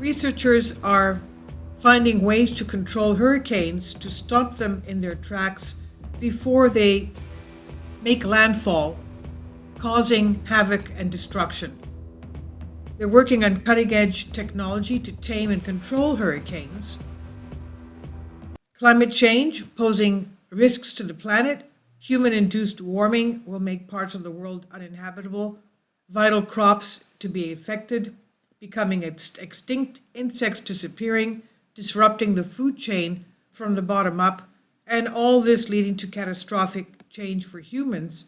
Researchers are finding ways to control hurricanes to stop them in their tracks before they make landfall, causing havoc and destruction. They're working on cutting-edge technology to tame and control hurricanes. Climate change posing risks to the planet. Human-induced warming will make parts of the world uninhabitable. Vital crops to be affected, becoming extinct, insects disappearing, disrupting the food chain from the bottom up, and all this leading to catastrophic change for humans.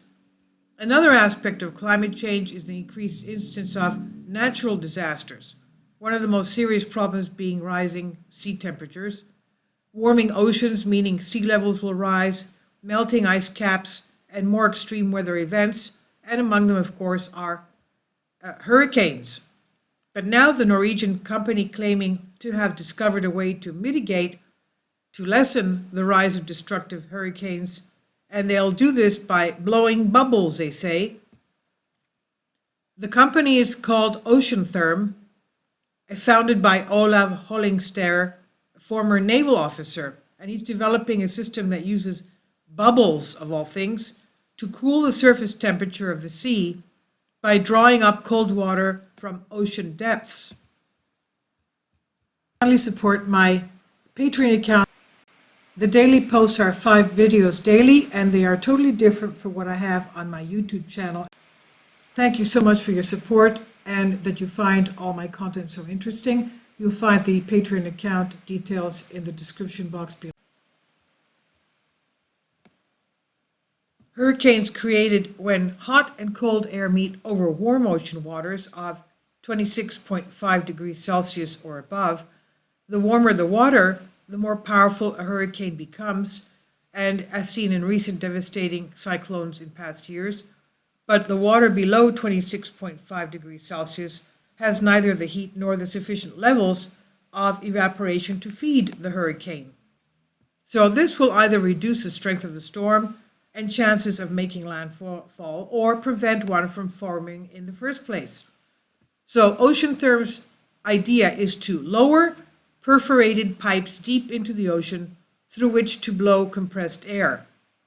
Another aspect of climate change is the increased instance of natural disasters, one of the most serious problems being rising sea temperatures. Warming oceans, meaning sea levels will rise, melting ice caps, and more extreme weather events, and among them, of course, are hurricanes. But now the Norwegian company claiming to have discovered a way to mitigate, to lessen the rise of destructive hurricanes, and they'll do this by blowing bubbles, they say. The company is called Ocean Therm, founded by Olav Hollingster, a former naval officer, and he's developing a system that uses bubbles, of all things, to cool the surface temperature of the sea by drawing up cold water from ocean depths. Kindly support my Patreon account. The daily posts are 5 videos daily, and they are totally different from what I have on my YouTube channel. Thank you so much for your support and that you find all my content so interesting. You'll find the Patreon account details in the description box below. Hurricanes created when hot and cold air meet over warm ocean waters of 26.5 degrees Celsius or above. The warmer the water, the more powerful a hurricane becomes, and as seen in recent devastating cyclones in past years. But the water below 26.5 degrees Celsius has neither the heat nor the sufficient levels of evaporation to feed the hurricane. So this will either reduce the strength of the storm and chances of making landfall, or prevent one from forming in the first place. So Ocean Therm's idea is to lower perforated pipes deep into the ocean through which to blow compressed air.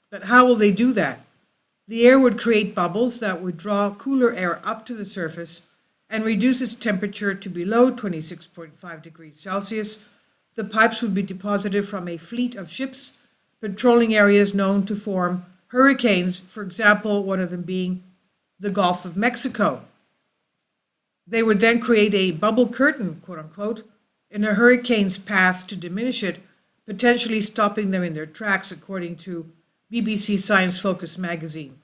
But how will they do that? The air would create bubbles that would draw cooler air up to the surface and reduce its temperature to below 26.5 degrees Celsius. The pipes would be deposited from a fleet of ships patrolling areas known to form hurricanes, for example, one of them being the Gulf of Mexico. They would then create a bubble curtain, quote unquote, in a hurricane's path to diminish it, potentially stopping them in their tracks, according to BBC Science Focus magazine.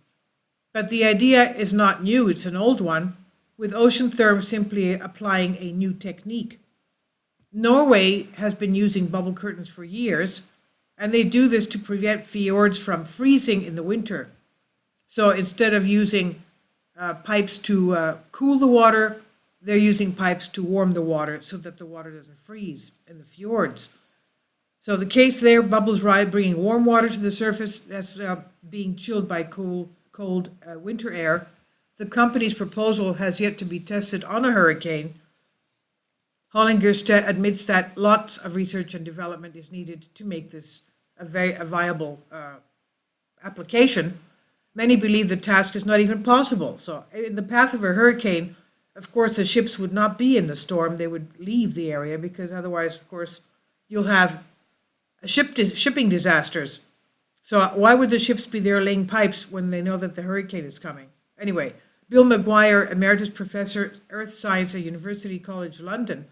But the idea is not new, it's an old one, with Ocean Therm simply applying a new technique. Norway has been using bubble curtains for years, and they do this to prevent fjords from freezing in the winter. So instead of using pipes to cool the water, they're using pipes to warm the water so that the water doesn't freeze in the fjords. So the case there, bubbles rise, bringing warm water to the surface that's being chilled by cold winter air. The company's proposal has yet to be tested on a hurricane. Hollinger admits that lots of research and development is needed to make this a viable application. Many believe the task is not even possible. So in the path of a hurricane, of course, the ships would not be in the storm. They would leave the area because otherwise, of course, you'll have shipping disasters. So why would the ships be there laying pipes when they know that the hurricane is coming? Anyway, Bill McGuire, Emeritus Professor, Earth Science at University College London,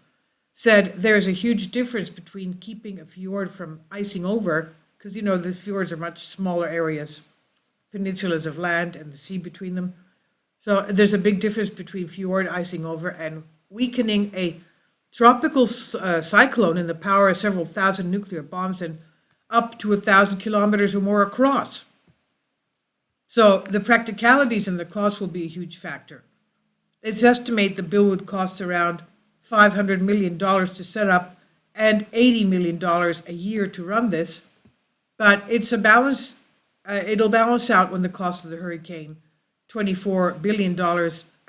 said there's a huge difference between keeping a fjord from icing over, because you know the fjords are much smaller areas, peninsulas of land and the sea between them. So there's a big difference between fjord icing over and weakening a tropical cyclone in the power of several thousand nuclear bombs and up to 1,000 kilometers or more across. So the practicalities and the cost will be a huge factor. It's estimated the bill would cost around $500 million to set up and $80 million a year to run this. But it's a balance. It'll balance out when the cost of the hurricane, $24 billion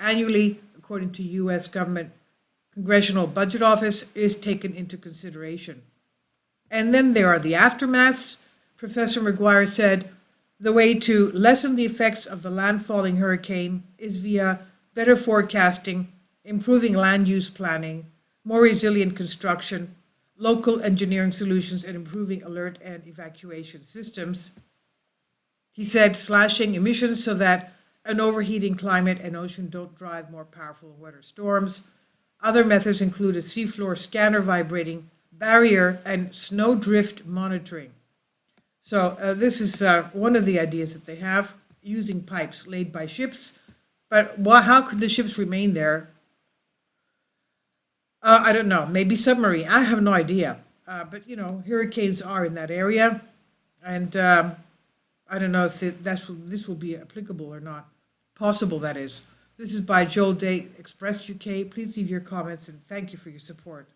annually, according to U.S. government Congressional Budget Office is taken into consideration. And then there are the aftermaths. Professor McGuire said, the way to lessen the effects of the landfalling hurricane is via better forecasting, improving land use planning, more resilient construction, local engineering solutions, and improving alert and evacuation systems. He said slashing emissions so that an overheating climate and ocean don't drive more powerful and wetter storms. Other methods include a seafloor scanner vibrating barrier and snowdrift monitoring. So this is one of the ideas that they have, using pipes laid by ships. But how could the ships remain there? I don't know, maybe submarine. I have no idea. But, hurricanes are in that area. And I don't know if this will be applicable or not. Possible, that is. This is by Joel Day, Express UK. Please leave your comments and thank you for your support.